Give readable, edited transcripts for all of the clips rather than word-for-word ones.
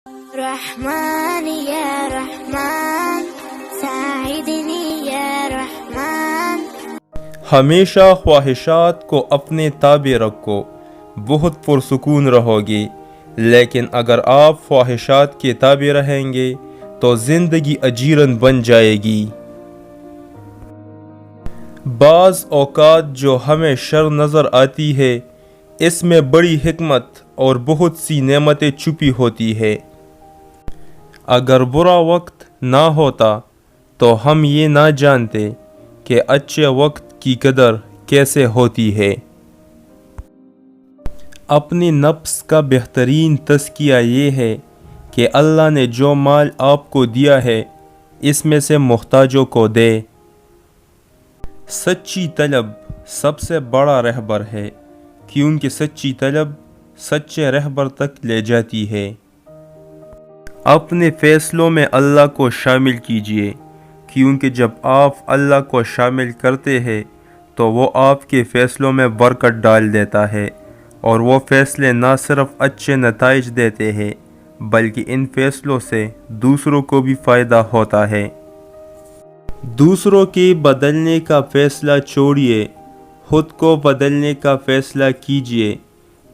رحمن یا رحمان ساعدنی یا رحمان۔ ہمیشہ خواہشات کو اپنے تابع رکھو، بہت پرسکون رہو گے، لیکن اگر آپ خواہشات کے تابع رہیں گے تو زندگی اجیرن بن جائے گی۔ بعض اوقات جو ہمیں شر نظر آتی ہے اس میں بڑی حکمت اور بہت سی نعمتیں چھپی ہوتی ہے۔ اگر برا وقت نہ ہوتا تو ہم یہ نہ جانتے کہ اچھے وقت کی قدر کیسے ہوتی ہے۔ اپنی نفس کا بہترین تزکیہ یہ ہے کہ اللہ نے جو مال آپ کو دیا ہے اس میں سے محتاجوں کو دے۔ سچی طلب سب سے بڑا رہبر ہے، کیونکہ سچی طلب سچے رہبر تک لے جاتی ہے۔ اپنے فیصلوں میں اللہ کو شامل کیجئے، کیونکہ جب آپ اللہ کو شامل کرتے ہیں تو وہ آپ کے فیصلوں میں برکت ڈال دیتا ہے، اور وہ فیصلے نہ صرف اچھے نتائج دیتے ہیں بلکہ ان فیصلوں سے دوسروں کو بھی فائدہ ہوتا ہے۔ دوسروں کے بدلنے کا فیصلہ چھوڑیے، خود کو بدلنے کا فیصلہ کیجیے،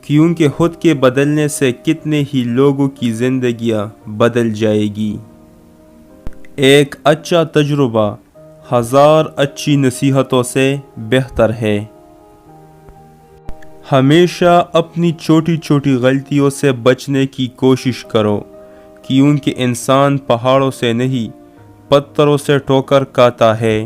کیونکہ خود کے بدلنے سے کتنے ہی لوگوں کی زندگیاں بدل جائے گی۔ ایک اچھا تجربہ 1000 اچھی نصیحتوں سے بہتر ہے۔ ہمیشہ اپنی چھوٹی چھوٹی غلطیوں سے بچنے کی کوشش کرو، کیونکہ انسان پہاڑوں سے نہیں پتھروں سے ٹھوکر کھاتا ہے۔